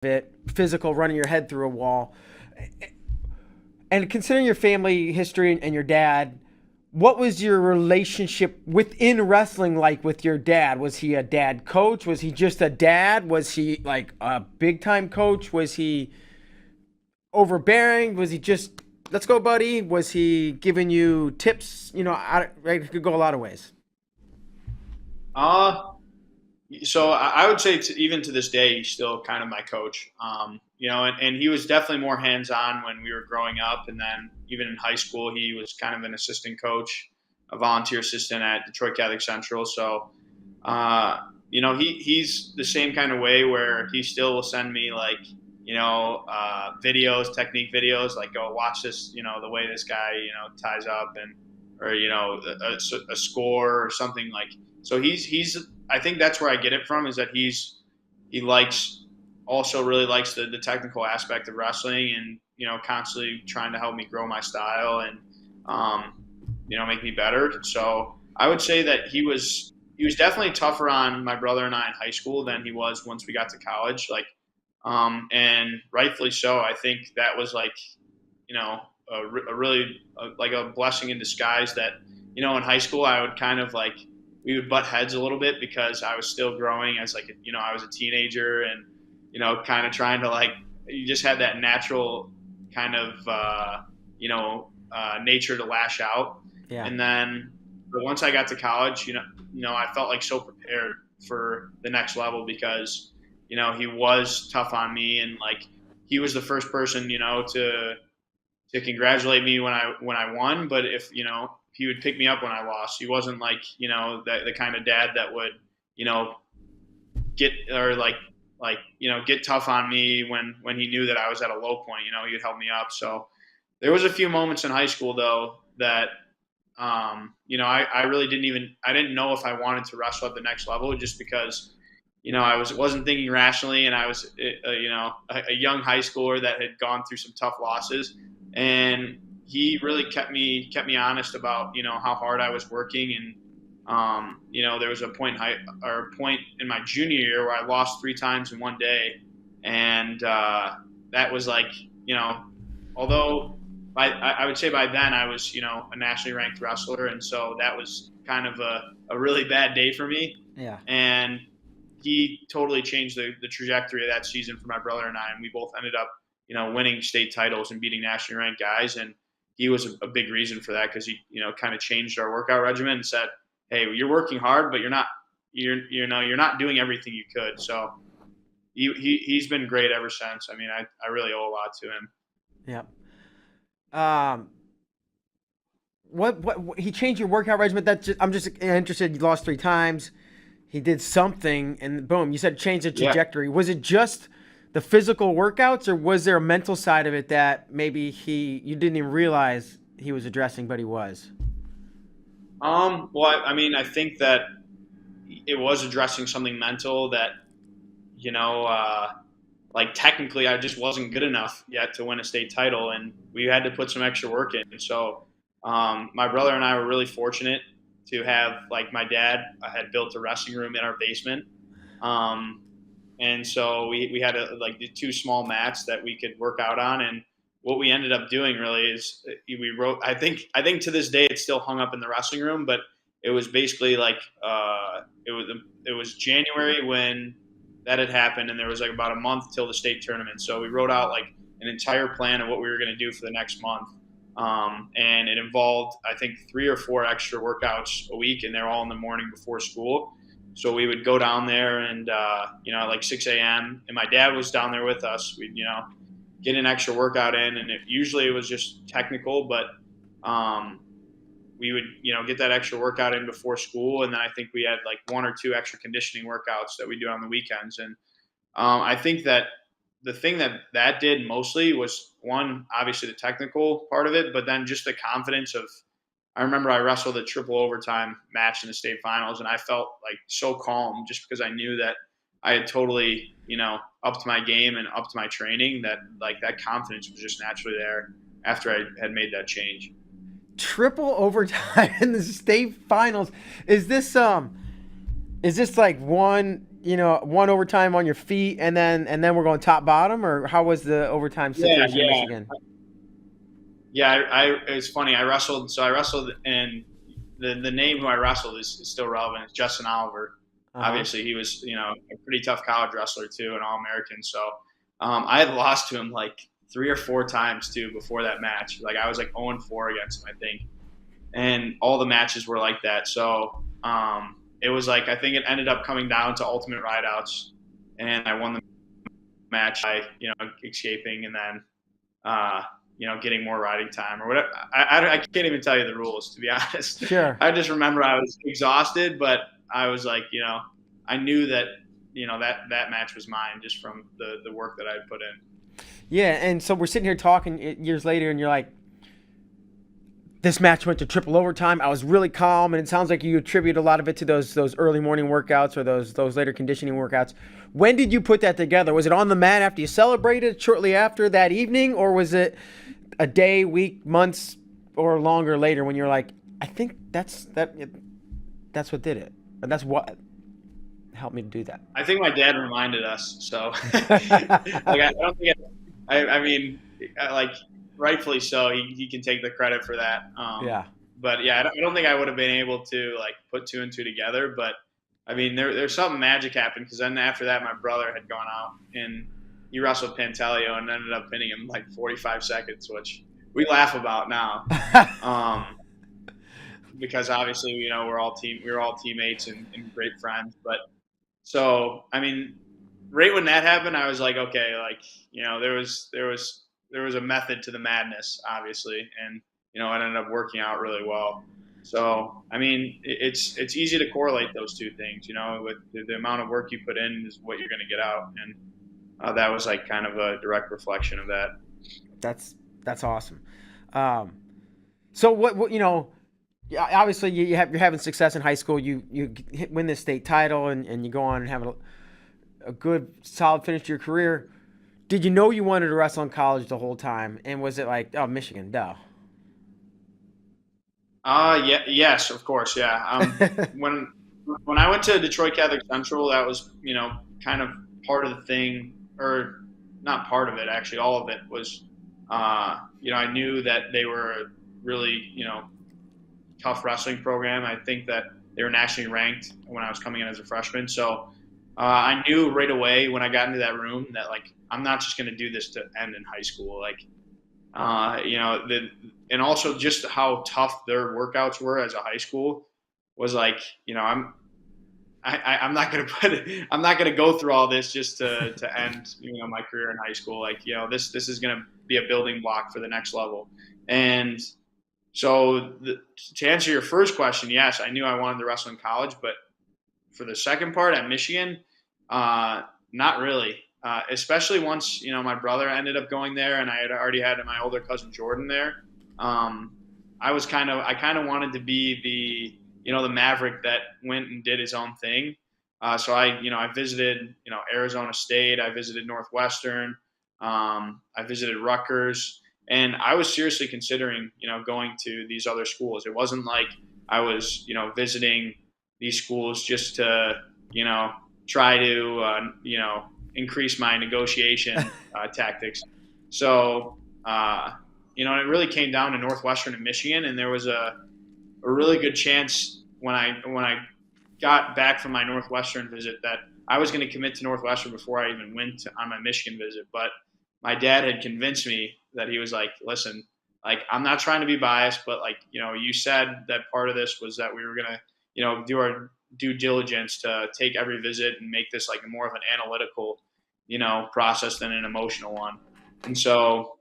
it, physical, running your head through a wall. And considering your family history and your dad, what was your relationship within wrestling like with your dad? Was he a dad coach? Was he just a dad? Was he like a big time coach? Was he overbearing? Was he just, let's go, buddy? Was he giving you tips? Right, it could go a lot of ways. Uh, so I would say even to this day, he's still kind of my coach. And he was definitely more hands-on when we were growing up, and then even in high school, he was kind of an assistant coach, a volunteer assistant at Detroit Catholic Central. So, he's the same kind of way where he still will send me like, videos, technique videos, like go watch this, the way this guy, ties up and, or a score or something like. So he's I think that's where I get it from is that he likes also really likes the technical aspect of wrestling and constantly trying to help me grow my style and make me better. So I would say that he was definitely tougher on my brother and I in high school than he was once we got to college. Like and rightfully so. I think that was like a really like a blessing in disguise that in high school I would kind of like we would butt heads a little bit because I was still growing as like I was a teenager and kind of trying to like you just had that natural kind of nature to lash out. Yeah. And then but once I got to college, I felt like so prepared for the next level because he was tough on me and like he was the first person to congratulate me when I won, but if he would pick me up when I lost. He wasn't like the kind of dad that would get or get tough on me when he knew that I was at a low point. He would help me up. So there was a few moments in high school though that I really didn't know if I wanted to wrestle at the next level just because wasn't thinking rationally and I was a young high schooler that had gone through some tough losses and he really kept me honest about how hard I was working and there was a point in my junior year where I lost 3 times in one day and that was like although I would say by then I was a nationally ranked wrestler and so that was kind of a really bad day for me. Yeah. And he totally changed the trajectory of that season for my brother and I, and we both ended up winning state titles and beating nationally ranked guys. And he was a big reason for that because he, kind of changed our workout regimen and said, "Hey, you're working hard, but you're not doing everything you could." So he's been great ever since. I mean, I really owe a lot to him. Yeah. What he changed your workout regimen? I'm just interested. You lost 3 times. He did something, and boom, you said change the trajectory. Yeah. Was it just the physical workouts, or was there a mental side of it that maybe you didn't even realize he was addressing, but he was? Well, I mean, I think that it was addressing something mental that, like technically I just wasn't good enough yet to win a state title, and we had to put some extra work in. So, my brother and I were really fortunate to have, like, my dad had built a wrestling room in our basement. And so we had like the 2 small mats that we could work out on. And what we ended up doing really is we wrote, I think to this day it's still hung up in the wrestling room, but it was basically like, it was January when that had happened. And there was like about a month till the state tournament. So we wrote out like an entire plan of what we were going to do for the next month. And it involved, I think, 3 or 4 extra workouts a week, and they're all in the morning before school. So we would go down there and, like 6 a.m. and my dad was down there with us. We'd, get an extra workout in, and usually it was just technical, but we would, get that extra workout in before school. And then I think we had like 1 or 2 extra conditioning workouts that we do on the weekends. And I think that the thing that did mostly was, one, obviously the technical part of it, but then just the confidence of, I remember I wrestled a triple overtime match in the state finals, and I felt like so calm just because I knew that I had totally, upped my game and upped my training, that like that confidence was just naturally there after I had made that change. Triple overtime in the state finals. Is this like one one overtime on your feet, and then we're going top bottom, or how was the overtime Yeah, situation in yeah, Michigan? yeah. It's funny. I wrestled. So I wrestled, and the name who I wrestled is still relevant. It's Justin Oliver. Uh huh. Obviously, he was a pretty tough college wrestler too, an All American. So I had lost to him like 3 or 4 times too before that match. Like I was like 0-4 against him, I think, and all the matches were like that. So it was like I think it ended up coming down to ultimate rideouts, and I won the match by escaping and then uh, getting more riding time or whatever. I can't even tell you the rules, to be honest. Sure. I just remember I was exhausted, but I was like, I knew that, that match was mine just from the work that I had put in. Yeah, and so we're sitting here talking years later, and you're like, this match went to triple overtime. I was really calm, and it sounds like you attribute a lot of it to those early morning workouts or those later conditioning workouts. When did you put that together? Was it on the mat after you celebrated, shortly after that evening, or was it a day, week, months, or longer later when you're like, I think that's what did it, and that's what helped me to do that. I think my dad reminded us. So, like, I don't think I mean, like, rightfully so. He can take the credit for that. Yeah. But yeah, I don't think I would have been able to like put two and two together. But I mean, there's something magic happened because then after that, my brother had gone out and he wrestled Pantaleo and ended up pinning him like 45 seconds, which we laugh about now. Um, because obviously, we were all teammates and great friends. But so, I mean, right when that happened, I was like, okay, like there was a method to the madness, obviously, and it ended up working out really well. So, I mean, it's easy to correlate those two things. With the amount of work you put in is what you're going to get out, and that was like kind of a direct reflection of that. That's awesome. Um, so what yeah, obviously you're having success in high school. You win the state title and you go on and have a good solid finish to your career. Did you know you wanted to wrestle in college the whole time? And was it like, oh, Michigan, duh? Yeah, yes, of course, yeah. When I went to Detroit Catholic Central, that was kind of part of the thing, or not part of it actually. All of it was, I knew that they were a really tough wrestling program. I think that they were nationally ranked when I was coming in as a freshman. So I knew right away when I got into that room that like I'm not just going to do this to end in high school. Like and also just how tough their workouts were as a high school was like I'm not going to I'm not going to go through all this just to end my career in high school. Like this is going to be a building block for the next level. And so to answer your first question, yes, I knew I wanted to wrestle in college, but for the second part at Michigan, not really. Especially once my brother ended up going there, and I had already had my older cousin Jordan there. I kind of wanted to be the maverick that went and did his own thing. So I visited Arizona State, I visited Northwestern, I visited Rutgers, and I was seriously considering going to these other schools. It wasn't like I was visiting these schools just to try to increase my negotiation tactics. So it really came down to Northwestern and Michigan, and there was a really good chance when I got back from my Northwestern visit that I was going to commit to Northwestern before I even went on my Michigan visit. But my dad had convinced me that he was like, listen, like I'm not trying to be biased, but like you said that part of this was that we were gonna do our due diligence to take every visit and make this like more of an analytical process than an emotional one. And so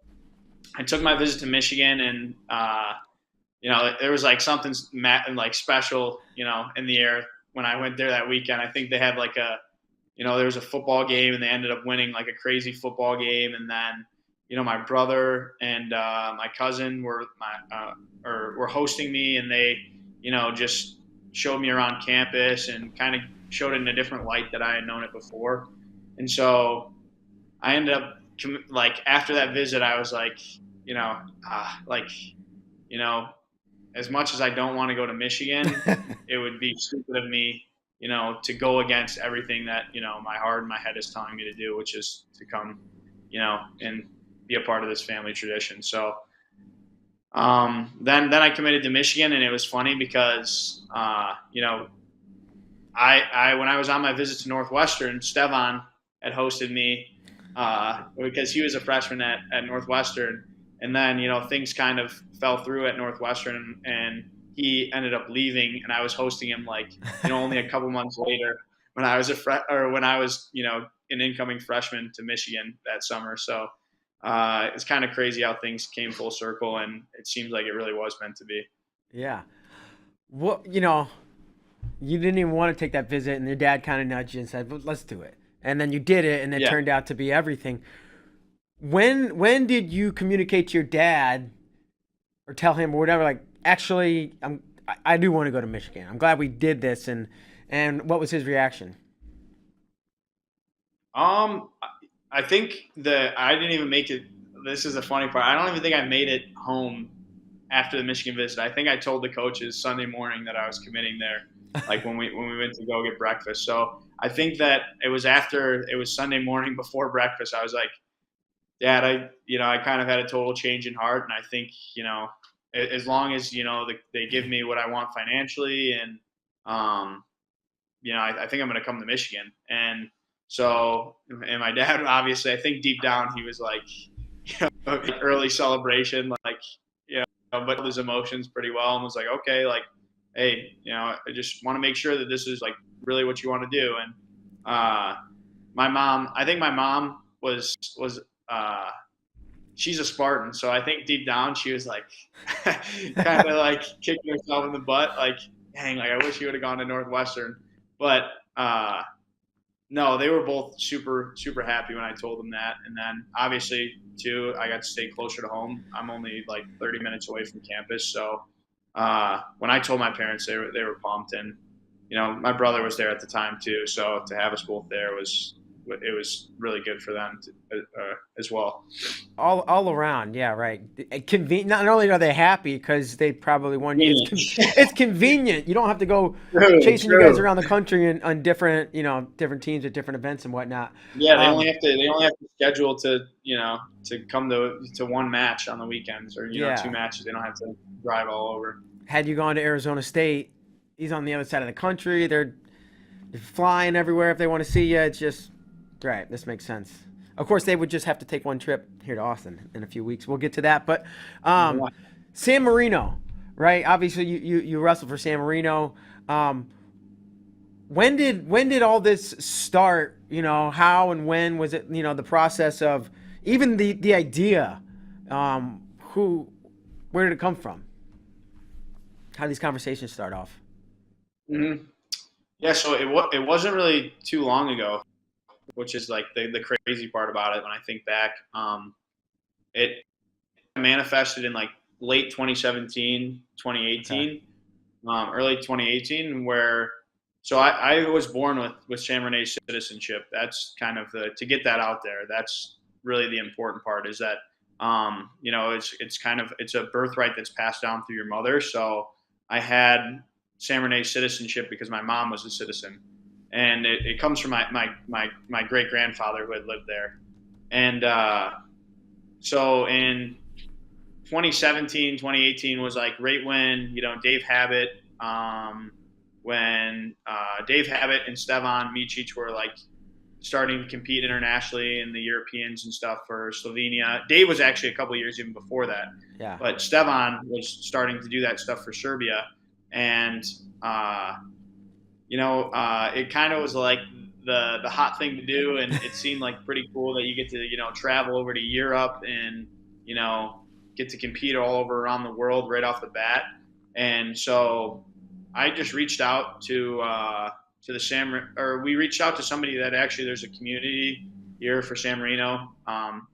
I took my visit to Michigan, and there was like something like special in the air when I went there that weekend. I think they had like there was a football game, and they ended up winning like a crazy football game. And then my brother and my cousin were hosting me, and they just showed me around campus and kind of showed it in a different light that I had known it before. And so I ended up like after that visit, I was like, like, as much as I don't want to go to Michigan, it would be stupid of me to go against everything that, my heart and my head is telling me to do, which is to come, and be a part of this family tradition. So then I committed to Michigan, and it was funny because, I when I was on my visit to Northwestern, Stevan had hosted me because he was a freshman at Northwestern. And then, things kind of fell through at Northwestern, and he ended up leaving, and I was hosting him only a couple months later when I was an incoming freshman to Michigan that summer. So it's kind of crazy how things came full circle, and it seems like it really was meant to be. Yeah. Well, you didn't even want to take that visit, and your dad kind of nudged you and said, well, let's do it. And then you did it, and it turned out to be everything. When did you communicate to your dad or tell him or whatever, like, actually, I do want to go to Michigan. I'm glad we did this. And what was his reaction? I think that I didn't even make it. This is the funny part. I don't even think I made it home after the Michigan visit. I think I told the coaches Sunday morning that I was committing there, like when we went to go get breakfast. So I think that it was Sunday morning before breakfast. I was like, Dad, I kind of had a total change in heart, and I think, as long as, they give me what I want financially, and I think I'm going to come to Michigan. And so, and my dad, obviously, I think deep down he was like, early celebration, but his emotions pretty well, and was like, okay, like, hey, I just want to make sure that this is like really what you want to do. And I think my mom was she's a Spartan, so I think deep down she was like kind of like kicking herself in the butt, like, dang, like I wish you would have gone to Northwestern. But no, they were both super, super happy when I told them that. And then obviously too, I got to stay closer to home. I'm only like 30 minutes away from campus. So when I told my parents, they were pumped. And, my brother was there at the time too. So to have us both there was really good for them as well. All around, yeah, right. Not only are they happy because they probably won you, it's convenient. You don't have to go chasing you guys around the country on different teams at different events and whatnot. Yeah, they only have to schedule to come to one match on the weekends, or two matches. They don't have to drive all over. Had you gone to Arizona State, he's on the other side of the country. They're flying everywhere if they want to see you. It's just right. This makes sense. Of course, they would just have to take one trip here to Austin in a few weeks. We'll get to that. But San Marino, right? Obviously, you wrestled for San Marino. When did all this start? How and when was it? The process of even the idea. Where did it come from? How did these conversations start off? Mm-hmm. Yeah, so it wasn't really too long ago, which is like the crazy part about it when I think back. It manifested in like late 2017, 2018, early 2018, where so I was born with San Marino citizenship. That's kind of to get that out there. That's really the important part, is that it's a birthright that's passed down through your mother. So I had San Marino citizenship because my mom was a citizen. And it comes from my great grandfather who had lived there. And so in 2017, 2018 was like right when, Dave Habit, when Dave Habit and Stevan Micic were like starting to compete internationally in the Europeans and stuff for Slovenia. Dave was actually a couple of years even before that. Yeah. But Stevan was starting to do that stuff for Serbia. And, it kind of was like the hot thing to do, and it seemed like pretty cool that you get to travel over to Europe and get to compete all over around the world right off the bat. And so I just reached out to we reached out to somebody that actually there's a community here for San Marino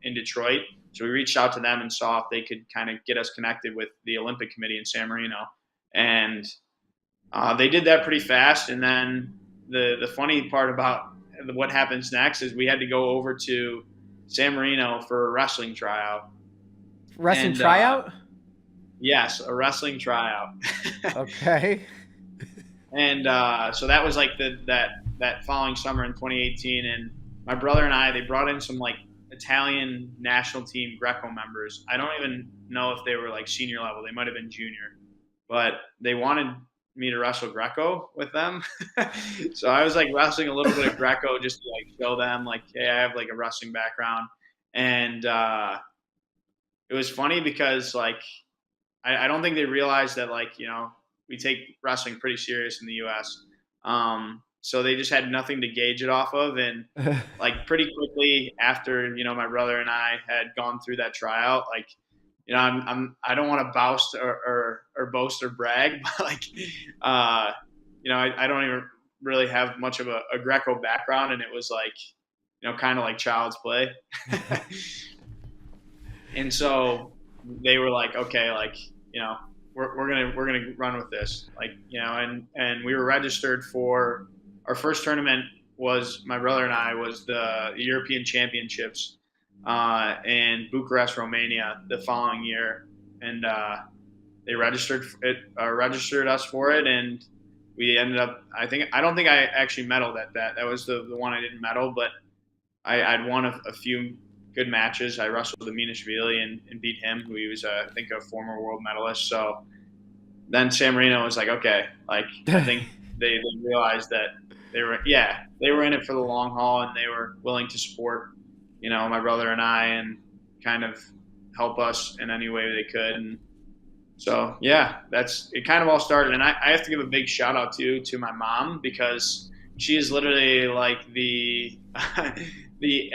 in Detroit. So we reached out to them and saw if they could kind of get us connected with the Olympic Committee in San Marino, and they did that pretty fast. And then the funny part about what happens next is we had to go over to San Marino for a wrestling tryout. Tryout? Yes, a wrestling tryout. Okay. And so that was like that following summer in 2018, and my brother and I, they brought in some like Italian national team Greco members. I don't even know if they were like senior level. They might have been junior, but they wanted me to wrestle Greco with them. So I was like wrestling a little bit of Greco just to like show them like, hey, I have like a wrestling background. And it was funny because like I don't think they realized that like, we take wrestling pretty serious in the US. So they just had nothing to gauge it off of. And like pretty quickly after, my brother and I had gone through that tryout, like, I don't want to boast or boast or brag, but like, I don't even really have much of a Greco background, and it was like, kind of like child's play. And so they were like, okay, like, we're gonna run with this, like, and we were registered for our first tournament was my brother and I was the European Championships in Bucharest, Romania, the following year, and they registered us for it, and we ended up. I don't think I actually medaled at that. That was the one I didn't medal, but I'd won a few good matches. I wrestled Aminishvili and beat him, who he was, I think, a former world medalist. So then San Marino was like, okay, like I think they realized that they were in it for the long haul, and they were willing to support, my brother and I, and kind of help us in any way they could. And so, yeah, that's it. Kind of all started, and I have to give a big shout out to my mom, because she is literally like the the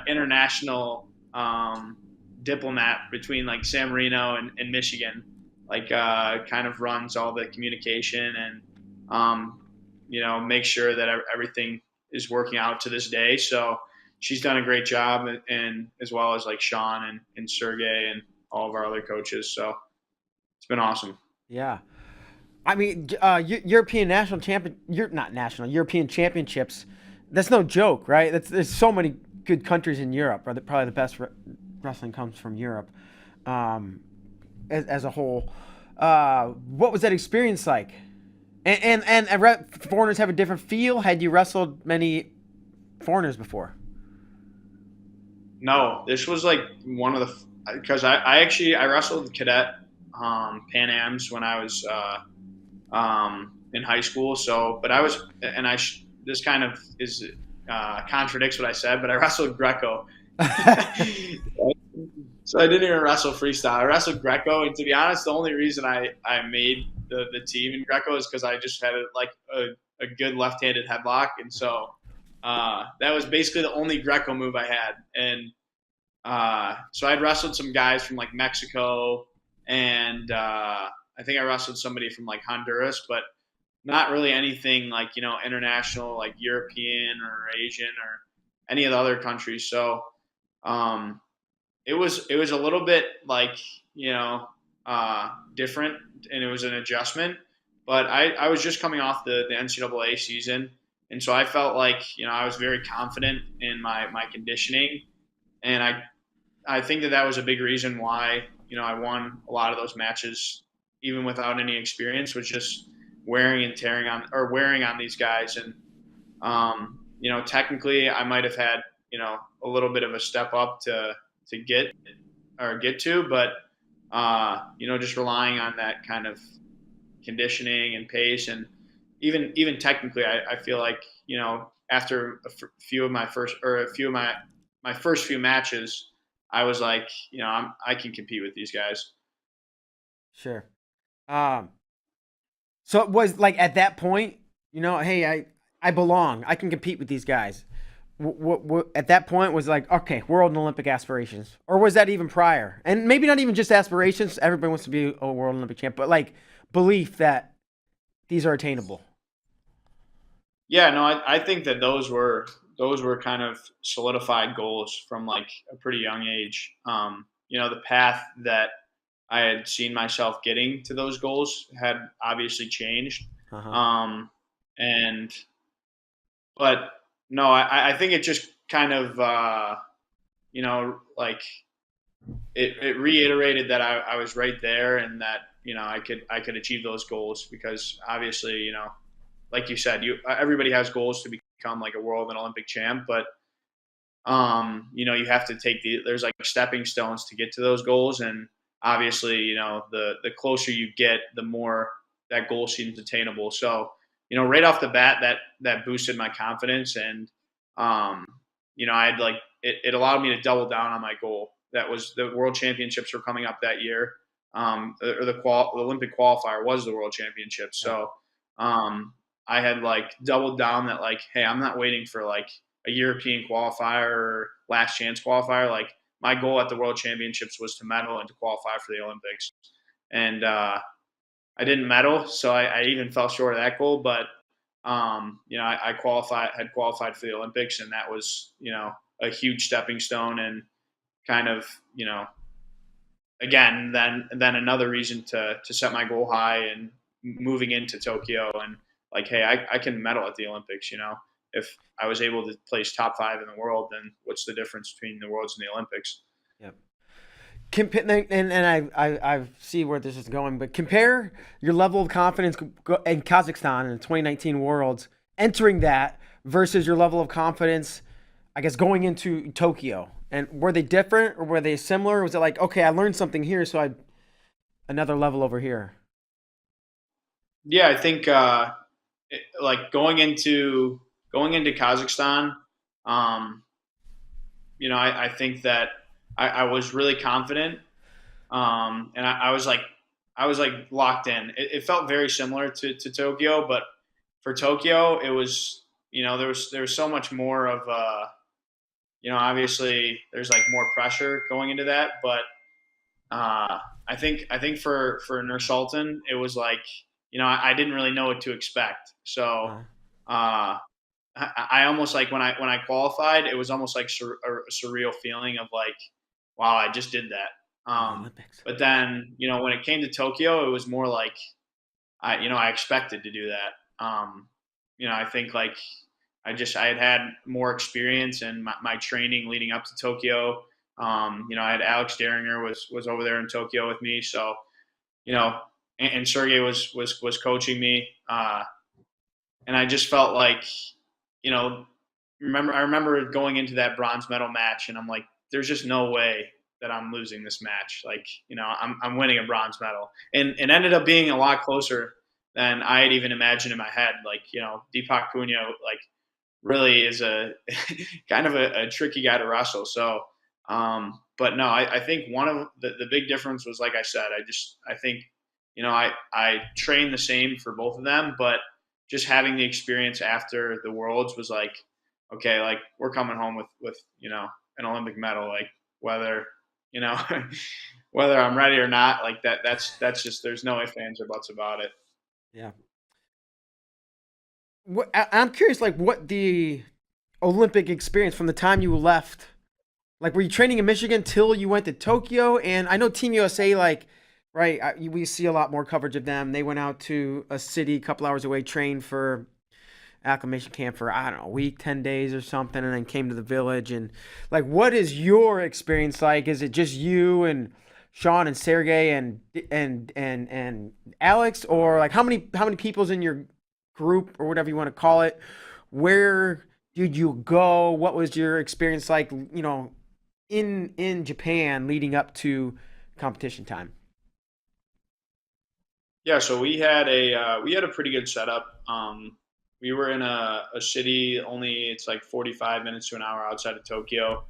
international diplomat between like San Marino and Michigan. Like kind of runs all the communication and make sure that everything is working out to this day. So she's done a great job, and as well as like Sean and Sergey and all of our other coaches. So it's been awesome. Yeah. I mean, European national champion, you're not national, European championships. That's no joke, right? There's so many good countries in Europe. Probably the best wrestling comes from Europe, as a whole. What was that experience like? And foreigners have a different feel. Had you wrestled many foreigners before? No, this was like one of the because I wrestled cadet Pan Ams when I was in high school. So, but I was and I this kind of is contradicts what I said, but I wrestled Greco. So I didn't even wrestle freestyle. I wrestled Greco, and to be honest, the only reason I made the team in Greco is because I just had a good left-handed headlock, and so that was basically the only Greco move I had. And so I'd wrestled some guys from like Mexico, and I think I wrestled somebody from like Honduras, but not really anything like international, like European or Asian or any of the other countries. So it was a little bit like different, and it was an adjustment. But I was just coming off the NCAA season, and so I felt like I was very confident in my conditioning, and I think that was a big reason why I won a lot of those matches even without any experience, was just wearing on these guys. And technically I might have had a little bit of a step up to get to, but just relying on that kind of conditioning and pace, and even technically, I feel like after a few of my first few matches, I was like I can compete with these guys. Sure. So it was like at that point, hey, I belong. I can compete with these guys. What at that point was like, okay, world and Olympic aspirations, or was that even prior? And maybe not even just aspirations. Everybody wants to be a world Olympic champ, but like belief that these are attainable. Yeah, no, I think that those were kind of solidified goals from like a pretty young age. The path that I had seen myself getting to those goals had obviously changed. Uh-huh. And but no, I think it just kind of like it reiterated that I was right there, and that I could achieve those goals, because obviously like you said, everybody has goals to become like a world and Olympic champ, but you have to there's like stepping stones to get to those goals. And obviously, the closer you get, the more that goal seems attainable. So, right off the bat, that boosted my confidence. And, I had it allowed me to double down on my goal. That was the world championships were coming up that year. Or the Olympic qualifier was the world championships. So, I had doubled down that hey, I'm not waiting for a European qualifier or last chance qualifier. My goal at the World Championships was to medal and to qualify for the Olympics. And I didn't medal, so I even fell short of that goal. But I had qualified for the Olympics, and that was a huge stepping stone, and kind of again then another reason to set my goal high and moving into Tokyo, and hey, I can medal at the Olympics. If I was able to place top 5 in the world, then what's the difference between the Worlds and the Olympics? Yep. And I see where this is going, but compare your level of confidence in Kazakhstan in the 2019 Worlds, entering that, versus your level of confidence, I guess, going into Tokyo. And were they different, or were they similar? Was it okay, I learned something here, so another level over here? Yeah, I think going into Kazakhstan, I think that I was really confident, and I was locked in. It felt very similar to Tokyo, but for Tokyo, it was there was so much more of obviously there's more pressure going into that, but I think for Nur Sultan, it was I didn't really know what to expect. So I almost when I qualified, it was almost a surreal feeling of wow, I just did that. But then when it came to Tokyo, it was more I expected to do that. I think I had more experience in my training leading up to Tokyo. I had Alex Deringer was over there in Tokyo with me, so and Sergey was coaching me, and I just felt I remember going into that bronze medal match, and I'm there's just no way that I'm losing this match. I'm winning a bronze medal, and it ended up being a lot closer than I had even imagined in my head. Deepak Punia, really is a kind of a tricky guy to wrestle. So, but no, I think one of the big difference was, like I said, I think, I trained the same for both of them, but just having the experience after the Worlds was okay, we're coming home with an Olympic medal, whether, whether I'm ready or not, that's just, there's no ifs, ands, or buts about it. Yeah. I'm curious, what the Olympic experience from the time you left, were you training in Michigan till you went to Tokyo? And I know Team USA, right, we see a lot more coverage of them. They went out to a city a couple hours away, trained for acclimation camp for, I don't know, a week, 10 days or something, and then came to the village. And what is your experience like? Is it just you and Sean and Sergey and Alex, or how many people's in your group, or whatever you want to call it? Where did you go? What was your experience like, in Japan leading up to competition time? Yeah, so we had a pretty good setup. We were in a city, it's 45 minutes to an hour outside of Tokyo.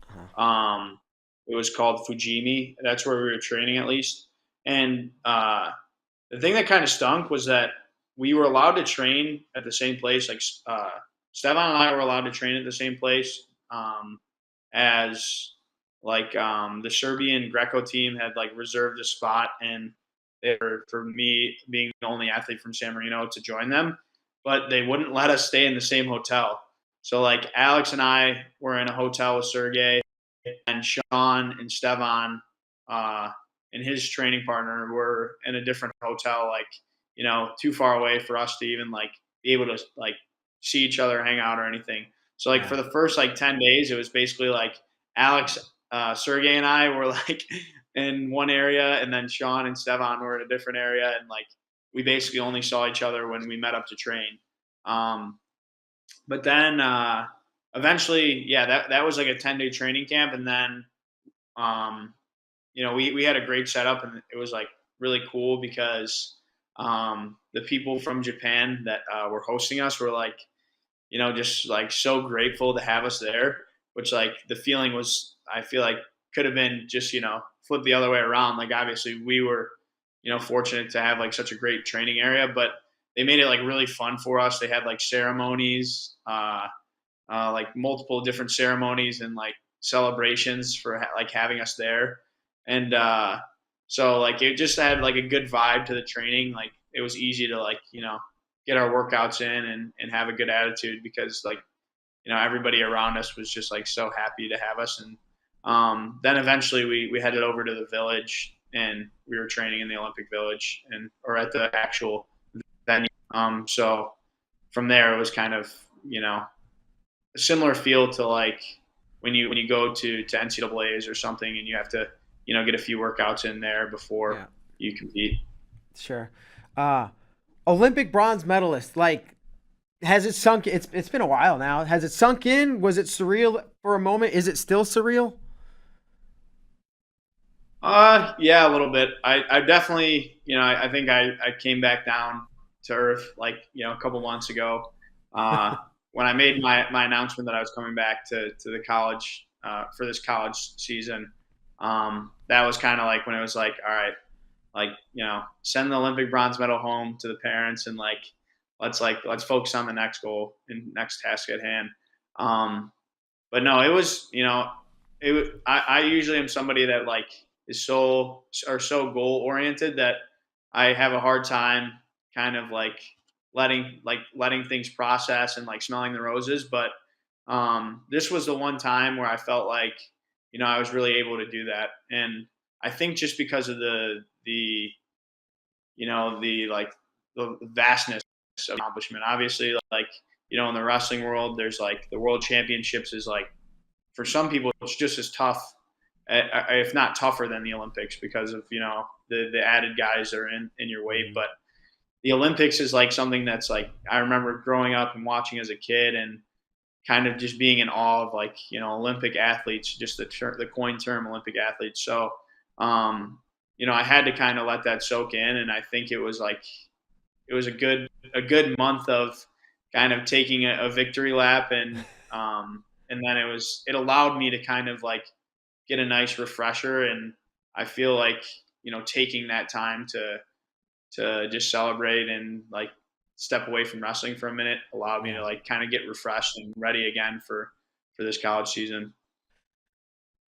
It was called Fujimi. That's where we were training, at least. And the thing that kind of stunk was that we were allowed to train at the same place. Stefan and I were allowed to train at the same place, as the Serbian Greco team had reserved a spot, and they were, for me being the only athlete from San Marino, to join them, but they wouldn't let us stay in the same hotel. So Alex and I were in a hotel with Sergey, and Sean and Stefan and his training partner were in a different hotel, too far away for us to even be able to see each other, hang out, or anything. So for the first 10 days, it was basically Alex, Sergey, and I were in one area, and then Sean and Stefan were in a different area, and we basically only saw each other when we met up to train. But then eventually, yeah, that was like a 10-day training camp, and then um, we had a great setup, and it was like really cool because the people from Japan that were hosting us were like, just like so grateful to have us there. Which like the feeling was, I feel like could have been just flip the other way around. Like obviously we were fortunate to have like such a great training area, but they made it like really fun for us. They had like ceremonies, like multiple different ceremonies and like celebrations for like having us there, and so like it just had like a good vibe to the training. Like it was easy to like get our workouts in and have a good attitude because like everybody around us was just like so happy to have us. And then eventually we headed over to the village and we were training in the Olympic Village and or at the actual venue. So from there it was kind of a similar feel to like when you go to NCAA's or something and you have to get a few workouts in there before Yeah, you compete. sure. Uh, Olympic bronze medalist. Like, has it sunk? It's been a while now. Has it sunk in? Was it surreal for a moment? Is it still surreal? Yeah, a little bit. I definitely, I think I came back down to earth like, a couple months ago, uh, when I made my announcement that I was coming back to the college, for this college season. That was kind of like when it was like, all right, like, send the Olympic bronze medal home to the parents and let's focus on the next goal and next task at hand. But no, it was, I usually am somebody that like is so goal oriented that I have a hard time kind of like letting things process and like smelling the roses. But this was the one time where I felt like, I was really able to do that. And I think just because of the the like the vastness of accomplishment. Obviously, like in the wrestling world, there's like the world championships is like for some people it's just as tough, if not tougher than the Olympics because of the added guys that are in your weight. Mm-hmm. But the Olympics is like something that's like I remember growing up and watching as a kid and kind of just being in awe of like Olympic athletes, just the coin term Olympic athletes. So I had to kind of let that soak in, and I think it was a good month of kind of taking a victory lap, and then it allowed me to kind of like get a nice refresher, and I feel like taking that time to just celebrate and like step away from wrestling for a minute allowed me to Yeah. like kind of get refreshed and ready again for this college season.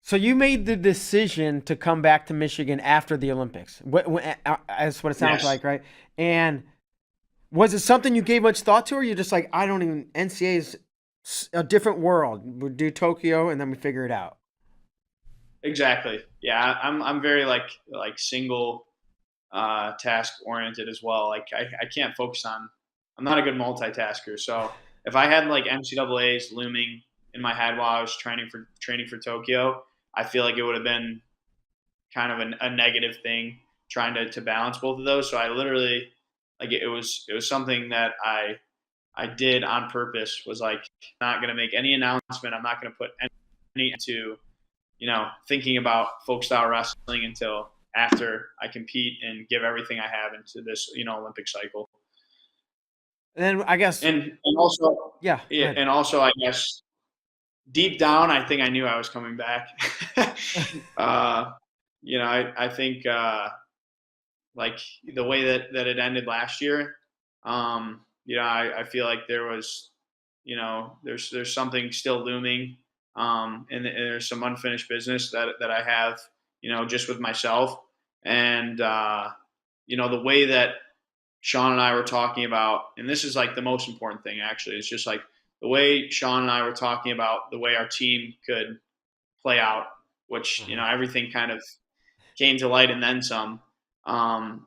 So you made the decision to come back to Michigan after the Olympics. That's what it sounds Yes, like, right? And was it something you gave much thought to, or you're just like, I don't even NCAA is a different world. We do Tokyo and then we figure it out. exactly. Yeah, I'm very like single task oriented as well. Like I can't focus on. I'm not a good multitasker. So if I had like NCAA's looming in my head while I was training for Tokyo, I feel like it would have been kind of a negative thing trying to balance both of those. So I literally like it was something that I did on purpose. Was like not going to make any announcement. I'm not going to put any into thinking about folk style wrestling until after I compete and give everything I have into this, Olympic cycle. And then I guess, And also, yeah, go yeah, ahead. and also, I guess deep down, I think I knew I was coming back. uh, I think like the way that it ended last year, I feel like there was, there's something still looming, and there's some unfinished business that I have, just with myself, and the way that Sean and I were talking about, and this is like the most important thing actually, it's just like the way Sean and I were talking about the way our team could play out, which Uh-huh. everything kind of came to light and then some. Um,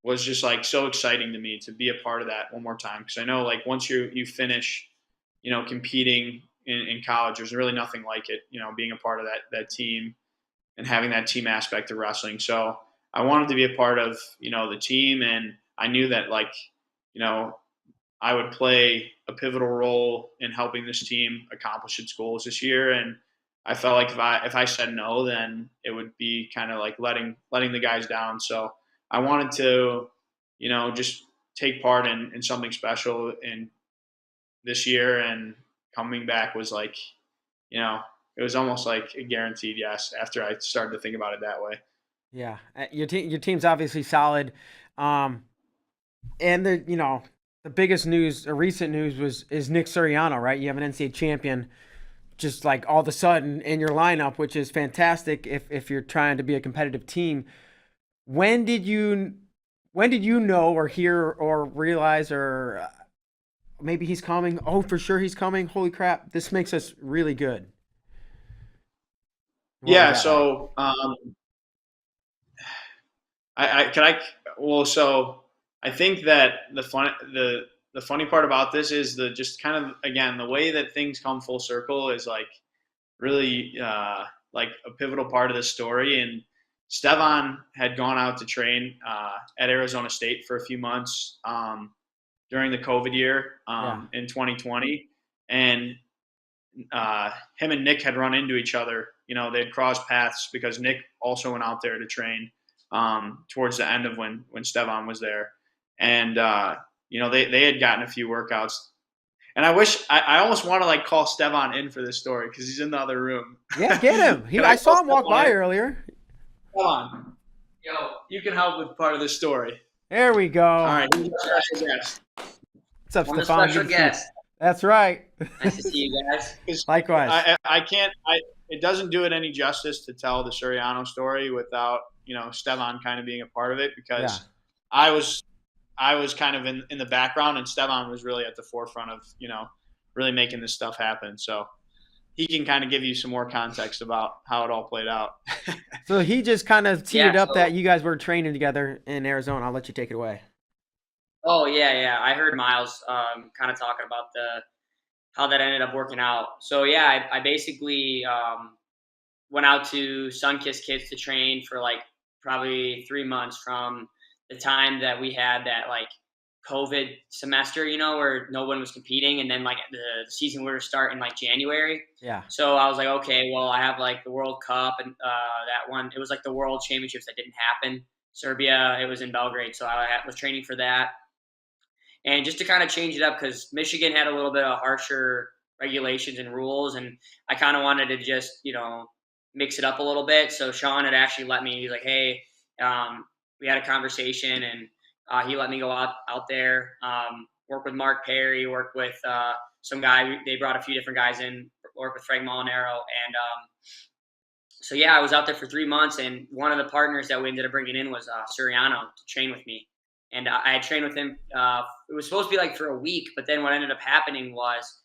was just like so exciting to me to be a part of that one more time because I know like once you finish, competing in college, there's really nothing like it. Being a part of that team and having that team aspect of wrestling. So I wanted to be a part of the team, and I knew that like you know I would play a pivotal role in helping this team accomplish its goals this year. And I felt like if I said no, then it would be kind of like letting the guys down. So I wanted to, just take part in something special in this year, and coming back was like, it was almost like a guaranteed yes after I started to think about it that way. Yeah, your team's obviously solid, and the biggest news or recent news is Nick Suriano, right? You have an NCAA champion just like all of a sudden in your lineup, which is fantastic if you're trying to be a competitive team. When did you know or hear or realize or maybe he's coming? Oh, for sure he's coming. Holy crap, this makes us really good. What was Yeah. that like? So I can I well so I think that the funny part about this is the just kind of again the way that things come full circle is like really like a pivotal part of the story. And Stevan had gone out to train at Arizona State for a few months during the COVID year Yeah. in 2020, and him and Nick had run into each other. They'd crossed paths because Nick also went out there to train towards the end of when Stevan was there, and they had gotten a few workouts. And I almost want to like call Stevan in for this story because he's in the other room. Yeah, get him. Can I I call saw him walk Stevan by in? earlier. Come on, you can help with part of this story. There we go. All right, who's our special guest? What's up, I'm the Stefan? special Good to see you. guest. That's right. Nice to see you guys. 'Cause Likewise. I can't. It doesn't do it any justice to tell the Suriano story without Stevan kind of being a part of it, because I was kind of in the background, and Stevan was really at the forefront of really making this stuff happen. So he can kind of give you some more context about how it all played out. So he just kind of teed it up so- that you guys were training together in Arizona. I'll let you take it away. Oh yeah. I heard Myles kind of talking about how that ended up working out. So yeah, I basically went out to Sunkist Kids to train for like probably 3 months from the time that we had that like COVID semester, where no one was competing, and then like the season we were starting like January. Yeah. So I was like, okay, well, I have like the World Cup and that one. It was like the World Championships that didn't happen. Serbia, it was in Belgrade, so I was training for that. And just to kind of change it up, because Michigan had a little bit of harsher regulations and rules, and I kind of wanted to just mix it up a little bit. So Sean had actually let me. He's like, hey, we had a conversation, and he let me go out there, work with Mark Perry, work with some guy. They brought a few different guys in, work with Frank Molinaro, and so yeah, I was out there for 3 months, and one of the partners that we ended up bringing in was Suriano to train with me. And I had trained with him. It was supposed to be like for a week, but then what ended up happening was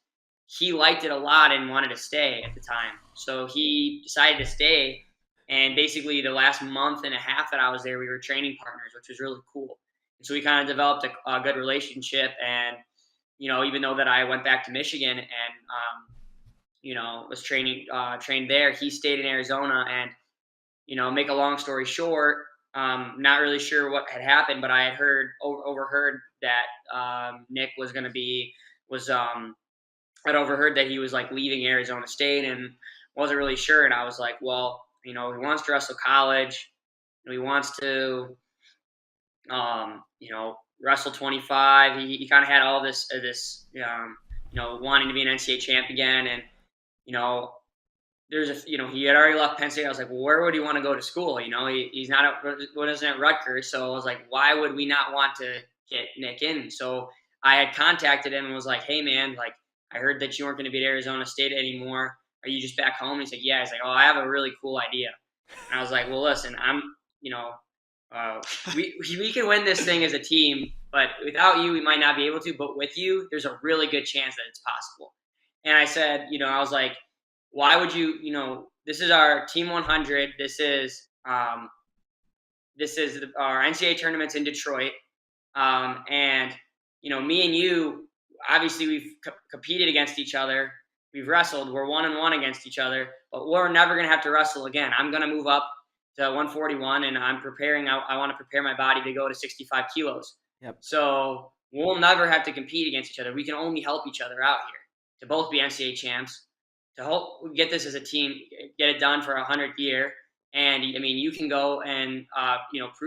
he liked it a lot and wanted to stay at the time. So he decided to stay. And basically the last month and a half that I was there, we were training partners, which was really cool. And so we kind of developed a good relationship. And, even though that I went back to Michigan and, was trained there, he stayed in Arizona. And, make a long story short, not really sure what had happened, but I had overheard that Nick I'd overheard that he was like leaving Arizona State and wasn't really sure. And I was like, well, he wants to wrestle college. He wants to, wrestle 25. He kind of had all this, wanting to be an NCAA champ again. And, he had already left Penn State. I was like, well, where would he want to go to school? He's not wasn't at Rutgers. So I was like, why would we not want to get Nick in? So I had contacted him and was like, hey man, like I heard that you weren't going to be at Arizona State anymore. Are you just back home? And he's like, yeah. He's like, oh, I have a really cool idea. And I was like, well, listen, we can win this thing as a team, but without you, we might not be able to. But with you, there's a really good chance that it's possible. And I said, I was like, why would you, this is our Team 100. This is our NCAA tournaments in Detroit. And, me and you, obviously we've competed against each other. We've wrestled. We're 1-1 against each other, but we're never going to have to wrestle again. I'm going to move up to 141, and I'm preparing. I want to prepare my body to go to 65 kilos. Yep. So, we'll never have to compete against each other. We can only help each other out here to both be NCAA champs, to help get this as a team, get it done for 100th year. And I mean, you can go and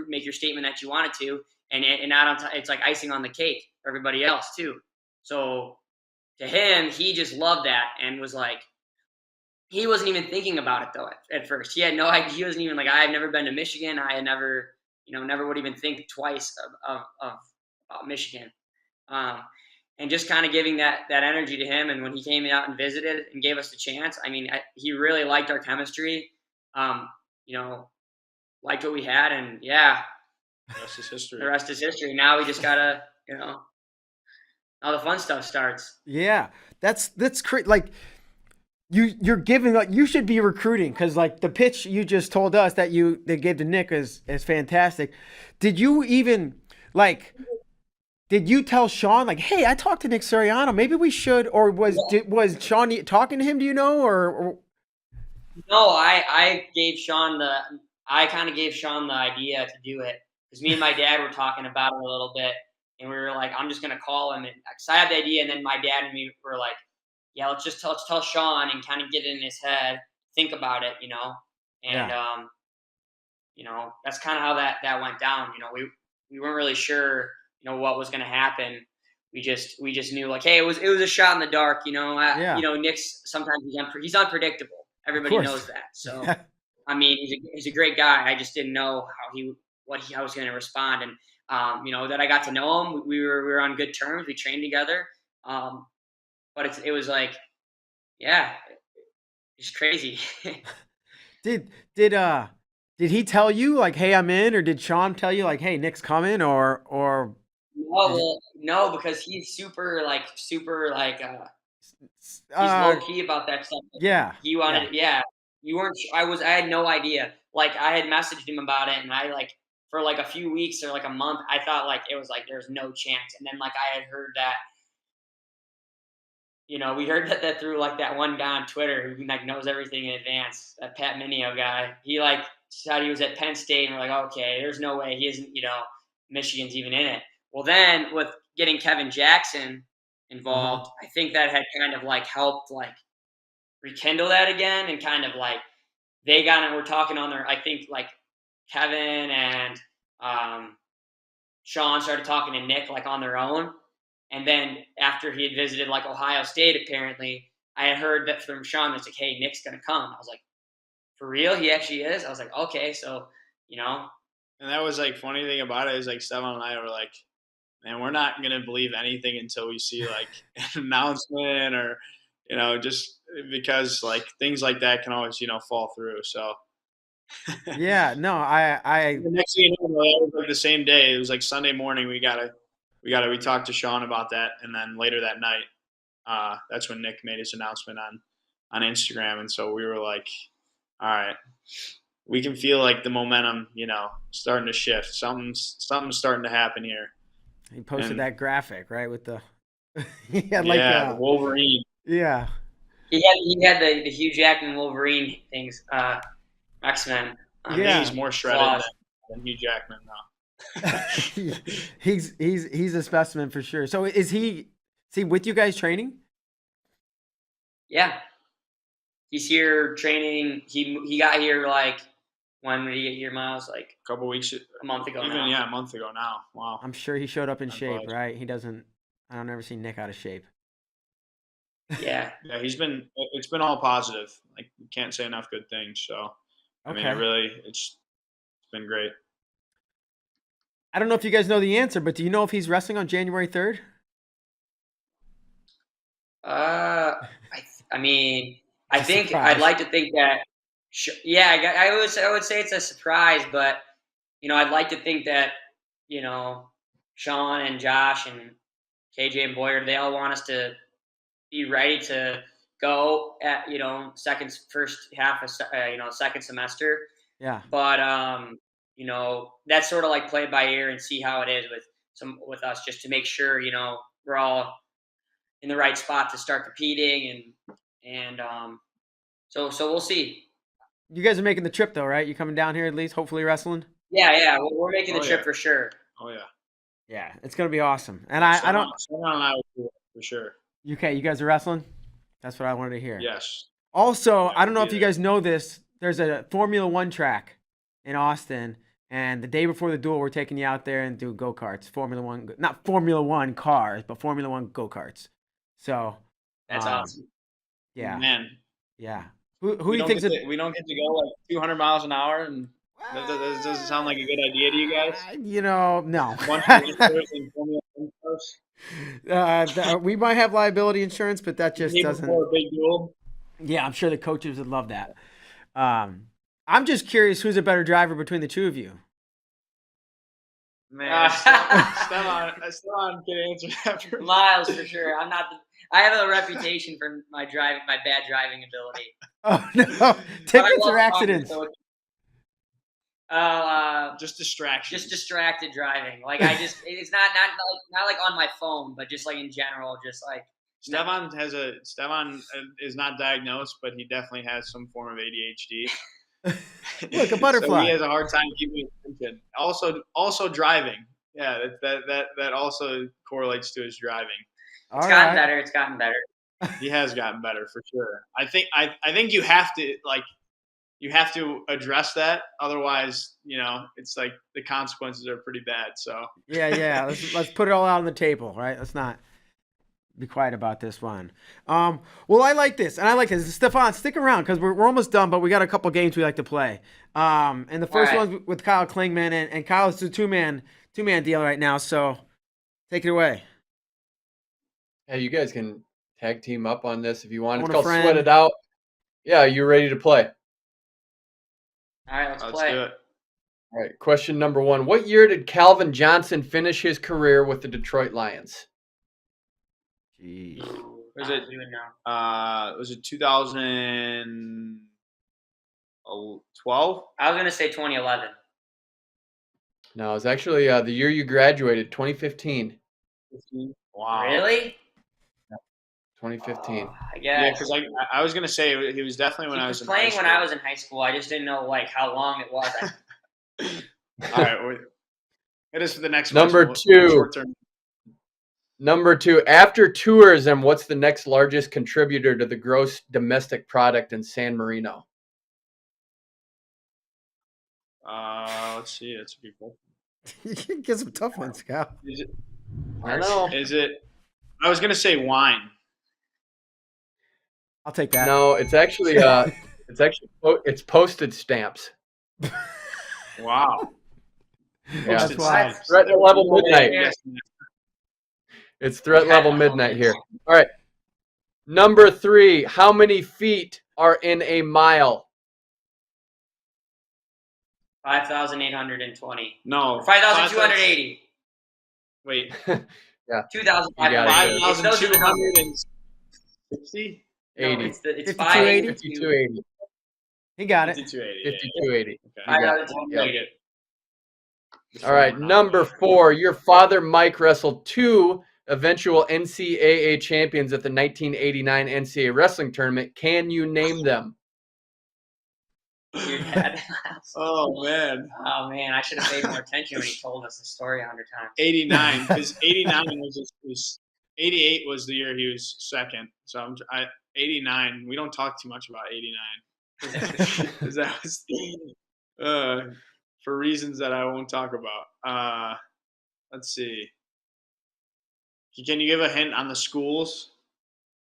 make your statement that you wanted to, and not on it's like icing on the cake for everybody else too. So to him, he just loved that and was like, he wasn't even thinking about it though at first. He had no idea. He wasn't even like, I had never been to Michigan. I had never, never would even think twice of Michigan. And just kind of giving that energy to him. And when he came out and visited and gave us the chance, I mean, he really liked our chemistry. Liked what we had, and yeah, the rest is history. The rest is history. Now we just gotta, now the fun stuff starts. Yeah, that's crazy. Like you're giving, like, you should be recruiting, because like the pitch you just told us that they gave to Nick is fantastic. Did you even Did you tell Sean, like, hey, I talked to Nick Suriano, maybe we should, or was Sean talking to him? Do you know, or? No, I kind of gave Sean the idea to do it, because me and my dad were talking about it a little bit, and we were like, I'm just gonna call him, and because I had the idea, and then my dad and me were like, yeah, let's tell Sean and kind of get it in his head, think about it, and that's kind of how that went down. We weren't really sure, what was gonna happen. We just knew, like, hey, it was a shot in the dark, Nick's sometimes he's unpredictable. Everybody knows that. So I mean, he's a great guy. I just didn't know how he was going to respond, and that I got to know him. We were on good terms. We trained together, but it was like, yeah, it's crazy. Did he tell you, like, hey, I'm in, or did Sean tell you, like, hey, Nick's coming, or? No, because he's super he's low key about that stuff. Yeah. He wanted, you weren't. I had no idea. Like, I had messaged him about it, and I for like a few weeks or like a month, I thought like it was like there's no chance. And then like I had heard that, we heard that through like that one guy on Twitter who like knows everything in advance. That Pat Minio guy. He like said he was at Penn State, and we're like, okay, there's no way he isn't. Michigan's even in it. Well, then with getting Kevin Jackson involved, I think that had kind of like helped like rekindle that again, and kind of like they were talking on their, I think like Kevin and Sean started talking to Nick like on their own. And then after he had visited like Ohio State, apparently I had heard that from Sean that's like, hey, Nick's gonna come. I was like, for real? He actually is? I was like, okay, so And that was like funny thing about it is like Stefan and I were like, man, we're not gonna believe anything until we see like an announcement, or just because like things like that can always fall through. So yeah, no, I the next thing you know, it was like the same day. It was like Sunday morning. We talked to Sean about that, and then later that night, that's when Nick made his announcement on Instagram, and so we were like, all right, we can feel like the momentum, starting to shift. Something's starting to happen here. He posted that graphic, right, with the the Wolverine. Yeah. He had the Hugh Jackman Wolverine things, X-Men. He's more shredded than Hugh Jackman now. he's a specimen for sure. So is he with you guys training? Yeah. He's here training. He got here like, when did he get here, Myles? Like a couple weeks, a month ago. Even now. A month ago now. Wow. I'm sure he showed up in shape, right? I don't ever see Nick out of shape. Yeah. Yeah, it's been all positive. Like, you can't say enough good things. So, I mean, it's been great. I don't know if you guys know the answer, but do you know if he's wrestling on January 3rd? I mean, I think I'd like to think that. Yeah, I would say it's a surprise, but I'd like to think that Sean and Josh and KJ and Boyer, they all want us to be ready to go at first half of second semester. Yeah. But that's sort of like play by ear and see how it is with us, just to make sure we're all in the right spot to start competing, and so we'll see. You guys are making the trip though, right? You coming down here at least, hopefully wrestling? Yeah, we're making the trip for sure. Oh yeah. Yeah, it's gonna be awesome. And I don't. Someone and I will do it for sure. Okay, you guys are wrestling. That's what I wanted to hear. Yes. Also, Yeah, I don't know we'll if be you there. guys know this. There's a Formula One track in Austin, and the day before the duel, we're taking you out there and do go karts. Formula One, not Formula One cars, but Formula One go karts. So, That's awesome. yeah, Man, yeah. Who do we you don't think's get to, we don't get to go like 200 miles an hour, and that doesn't sound like a good idea to you guys. You know, no. Bunch of wrestlers and Formula One cars. We might have liability insurance, but that just Day doesn't. before a big duel. Yeah, I'm sure the coaches would love that. I'm just curious who's a better driver between the two of you. Man, Stefan can answer that for me. Myles for sure. I'm not. I have a reputation for my bad driving ability. Oh no, tickets or accidents? Just distraction. Just distracted driving. Like it's not like on my phone, but just like in general, just like. Stefan is not diagnosed, but he definitely has some form of ADHD. Look, a butterfly. So he has a hard time keeping attention. Also driving. Yeah, that also correlates to his driving. It's gotten better. It's gotten better. He has gotten better for sure. I think you have to address that. Otherwise, it's like the consequences are pretty bad. So yeah. Let's put it all out on the table, right? Let's not be quiet about this one. Well, I like this, and I like this. Stefan, stick around because we're almost done, but we got a couple games we like to play. And the first one's with Kyle Klingman, and Kyle's a two-man deal right now. So take it away. Hey, you guys can tag team up on this if you want. It's Want a called friend. Sweat It Out. Yeah, you ready to play? All right, let's let's play. do it. All right, question number 1. What year did Calvin Johnson finish his career with the Detroit Lions? Jeez. Was it 2012? I was gonna say 2011. No, it was actually the year you graduated, 2015. Wow. Really? 2015. I guess. Yeah, because I was gonna say he was definitely when I was in playing high when school. I was in high school. I just didn't know like how long it was. All right, it is for the next Number question. 2. Short-term. Number 2, after tourism, what's the next largest contributor to the gross domestic product in San Marino? Let's see. That's a good question. You can get some tough ones, Kyle. I know. Is it? I was gonna say wine. I'll take that. No, it's actually it's postage stamps. Wow. Yeah, That's wild. threat level midnight. Yes. It's threat level midnight here. All right. Number 3, how many feet are in a mile? 5,820. No. 5,280. Wait. Yeah. 2,580. 5,260. 80. It's 5280? 5280. He got it. 5280. 5280. Okay. You got it. 5,280. All right. Number 4, your father Mike wrestled 2 eventual NCAA champions at the 1989 NCAA wrestling tournament. Can you name them? Your dad. Oh man. Oh man, I should have paid more attention when he told us the story 100 times. 89, because 89 was 88 was the year he was second. So 89. We don't talk too much about 89 because that was for reasons that I won't talk about. Let's see. Can you give a hint on the schools?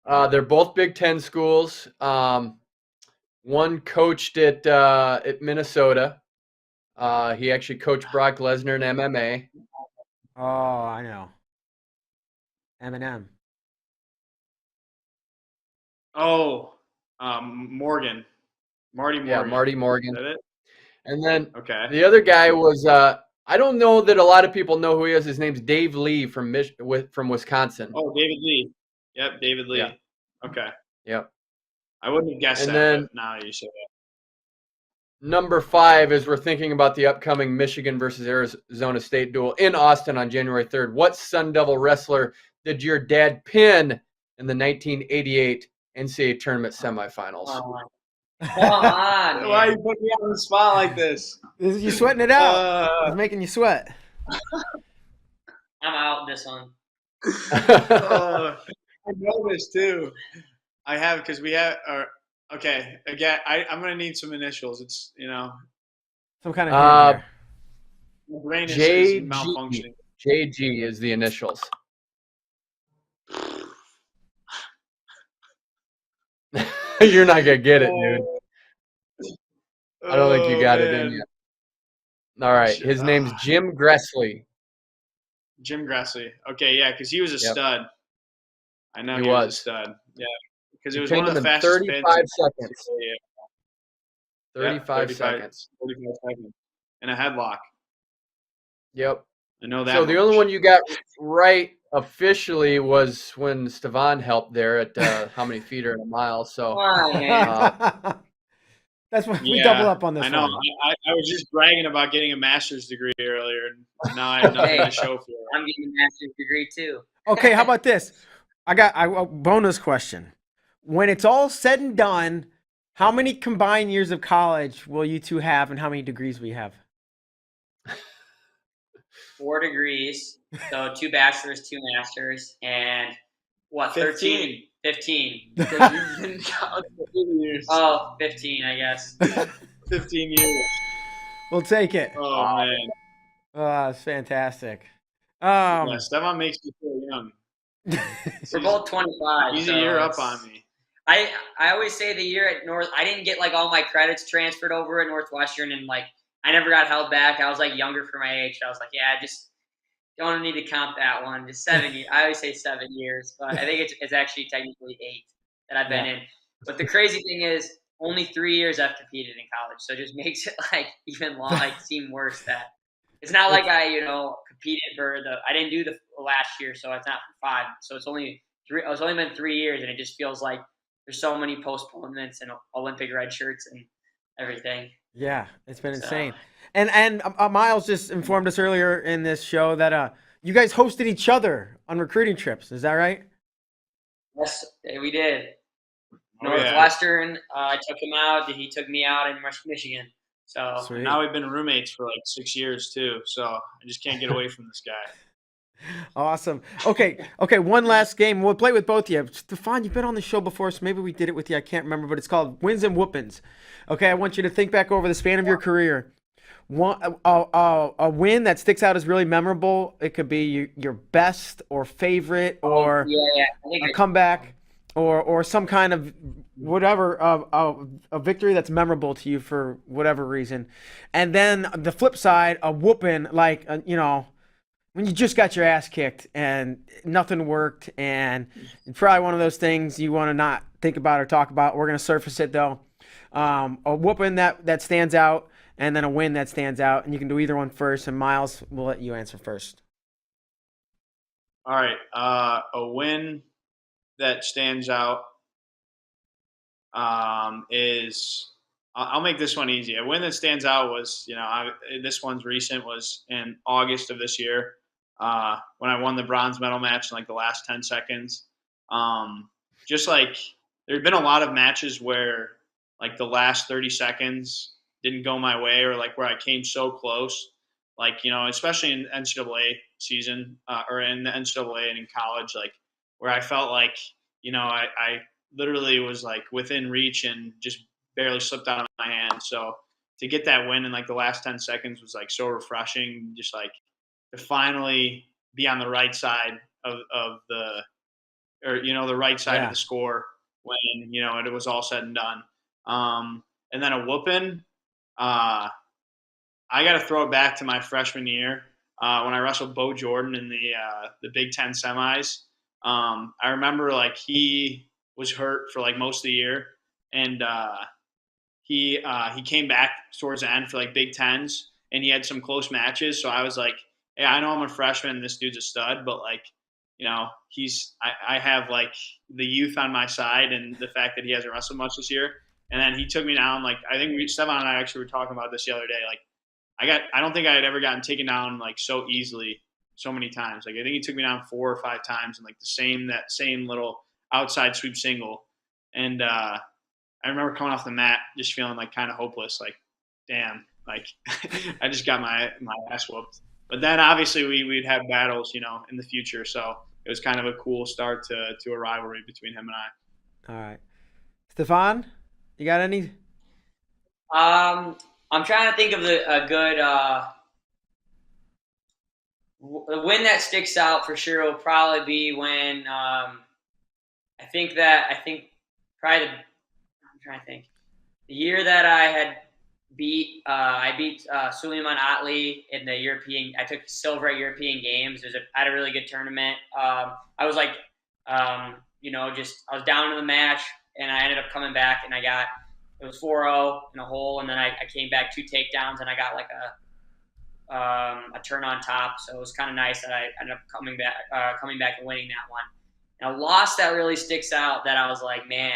They're both Big Ten schools. One coached at Minnesota. He actually coached Brock Lesnar in MMA. Oh, I know. Eminem. Oh, Morgan. Marty Morgan. Yeah, Marty Morgan. Is that it? And then Okay. the other guy was I don't know that a lot of people know who he is. His name's Dave Lee from Wisconsin. Oh, David Lee. Yep, David Lee. Yeah. Okay. Yep. I wouldn't have guessed And that, then- but now you say that. Number 5 is we're thinking about the upcoming Michigan versus Arizona State duel in Austin on January 3rd. What Sun Devil wrestler did your dad pin in the 1988 NCAA tournament semifinals? Come on, man. Why you put me on the spot like this? You sweating it out. It's making you sweat. I'm out this one. I know this too. I have because we have. Okay, again, I'm gonna need some initials. It's Some kind of hint here. my brain is JG. malfunctioning. JG is the initials. You're not gonna get it, dude. I don't think you got it in yet. All right, his name's Jim Gressley. Jim Gressley. Okay, yeah, because he was a stud. I know he was a stud. Yeah, because it was one of the fastest 35 pins. seconds. Yeah. 35 seconds. 35 seconds. And a headlock. Yep. I know that. So the only one you got right officially was when Stevan helped there at how many feet are in a mile. So that's what we double up on this. I know. One. I was just bragging about getting a master's degree earlier, and now I have nothing to show for it. I'm getting a master's degree too. Okay, how about this? I got a bonus question. When it's all said and done, how many combined years of college will you two have, and how many degrees will you have? 4 degrees, so 2 bachelors, 2 masters, and what? 13, 15. Because you've been in college for 8 years. Oh, 15, I guess. 15 years. We'll take it. Oh man. Oh, it's fantastic. Yeah, Stevan makes me feel young. We're both 25. He's so a year up on me. I always say the year at North, I didn't get like all my credits transferred over at Northwestern, and like I never got held back. I was like younger for my age. I was like, yeah, just don't need to count that one. Just 7 years. I always say 7 years, but I think it's actually technically 8 that I've been in. But the crazy thing is, only 3 years I've competed in college, so it just makes it like even seem worse. That it's not like I competed for I didn't do the last year, so it's not for 5. So it's only 3. It's only been 3 years, and it just feels like there's so many postponements and Olympic red shirts and everything. Yeah, it's been insane. And Myles just informed us earlier in this show that you guys hosted each other on recruiting trips. Is that right? Yes, we did. Northwestern, I took him out. He took me out in Michigan. So Sweet. Now we've been roommates for like 6 years too. So I just can't get away from this guy. Awesome. Okay. One last game. We'll play with both of you. Stefan, you've been on the show before, so maybe we did it with you. I can't remember, but it's called Wins and Whoopins. Okay, I want you to think back over the span of your career. A win that sticks out as really memorable. It could be your best or favorite, or a comeback, or some kind of whatever a victory that's memorable to you for whatever reason. And then the flip side, a whooping, like when you just got your ass kicked and nothing worked, and it's probably one of those things you want to not think about or talk about. We're going to surface it though. A whooping that stands out, and then a win that stands out, and you can do either one first. And Myles, we'll let you answer first. All right, a win that stands out is I'll make this one easy. A win that stands out was this one's recent, was in August of this year when I won the bronze medal match in like the last 10 seconds. Just like there had been a lot of matches where like the last 30 seconds didn't go my way, or like where I came so close, like, especially in NCAA season or in the NCAA and in college, like where I felt like, I literally was like within reach and just barely slipped out of my hand. So to get that win in like the last 10 seconds was like so refreshing, just like to finally be on the right side of the right side of the score when, it was all said and done. And then a whooping, I got to throw it back to my freshman year when I wrestled Bo Jordan in the Big Ten semis. I remember like he was hurt for like most of the year, and he came back towards the end for like Big Tens, and he had some close matches. So I was like, hey, I know I'm a freshman and this dude's a stud, but like, I have like the youth on my side, and the fact that he hasn't wrestled much this year. And then he took me down. Like, I think Stevan and I actually were talking about this the other day. Like, I don't think I had ever gotten taken down like so easily so many times. Like, I think he took me down 4 or 5 times in like that same little outside sweep single. And I remember coming off the mat just feeling like kind of hopeless. Like, damn, like I just got my ass whooped. But then obviously we'd have battles, in the future. So it was kind of a cool start to a rivalry between him and I. All right. Stefan, you got any? I'm trying to think of a good the win that sticks out for sure will probably be when I think probably I'm trying to think the year that I beat Suleiman Otley in the European. I took silver at European Games. I had a really good tournament. I was like, I was down in the match, and I ended up coming back, and it was 4-0 in a hole, and then I came back 2 takedowns, and I got like a turn on top. So it was kind of nice that I ended up coming back and winning that one. And a loss that really sticks out that I was like, man,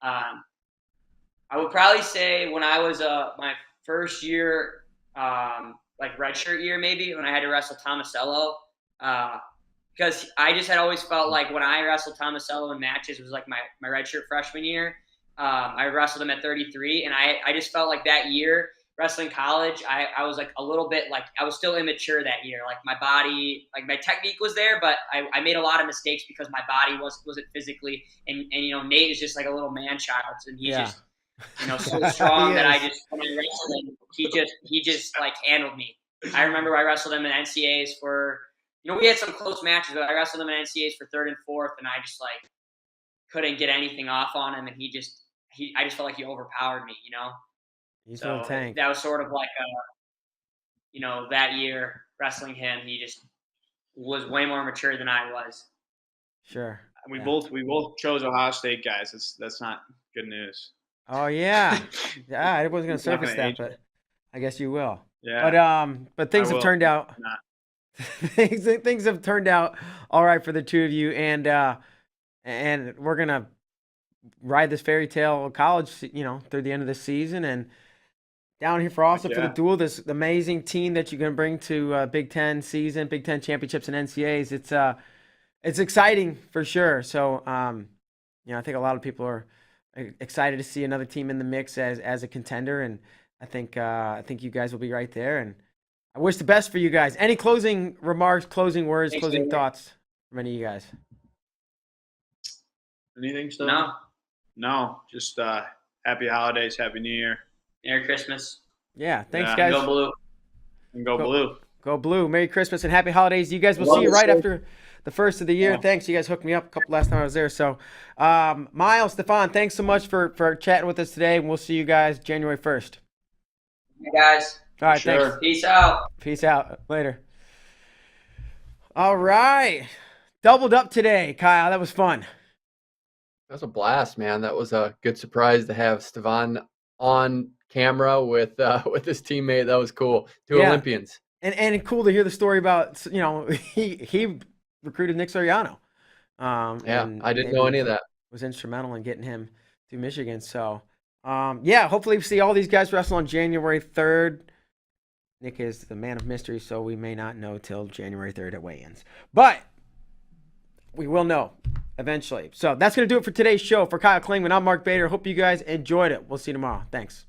I would probably say when I was my first year, like redshirt year maybe, when I had to wrestle Tomasello, because I just had always felt like when I wrestled Tomasello in matches, it was like my redshirt freshman year. I wrestled him at 33, and I just felt like that year wrestling college, I was like a little bit like I was still immature that year. Like my body, like my technique was there, but I made a lot of mistakes because my body wasn't physically. And Nate is just like a little man child, and he's just so strong that I just when I wrestled him, he just like handled me. I remember I wrestled him in NCAAs for we had some close matches, but I wrestled him in NCAAs for 3rd and 4th, and I just like couldn't get anything off on him, and I just felt like he overpowered me, He's so a tank. that was sort of like that year wrestling him, he just was way more mature than I was. Sure. We both chose Ohio State guys. That's not good news. Oh yeah. Yeah, I wasn't gonna surface that, but I guess you will. Yeah. But things have turned out things have turned out all right for the two of you, and we're gonna ride this fairy tale of college, through the end of the season, and down here for Austin for the duel, this amazing team that you're going to bring to Big Ten season, Big Ten championships and NCAAs. It's exciting for sure. So, I think a lot of people are excited to see another team in the mix as a contender, and I think you guys will be right there. And I wish the best for you guys. Any closing remarks, closing words, closing thoughts from any of you guys? Anything still? No, just happy holidays, happy New Year. Merry Christmas. Yeah, thanks, guys. Go blue. And go blue. Go blue. Merry Christmas and happy holidays. You guys will see you right after the first of the year. Yeah. Thanks. You guys hooked me up last time I was there. So, Myles, Stefan, thanks so much for chatting with us today. And we'll see you guys January 1st. Hey, guys. All right, thanks. Peace out. Peace out. Later. All right. Doubled up today, Kyle. That was fun. That was a blast, man. That was a good surprise to have Stefan on camera with his teammate. That was cool. Two Olympians. And cool to hear the story about, he recruited Nick Suriano. I didn't know any of that. Was instrumental in getting him to Michigan. So, hopefully we see all these guys wrestle on January 3rd. Nick is the man of mystery, so we may not know till January 3rd at weigh-ins. But we will know eventually. So that's going to do it for today's show. For Kyle Klingman, I'm Mark Bader. Hope you guys enjoyed it. We'll see you tomorrow. Thanks.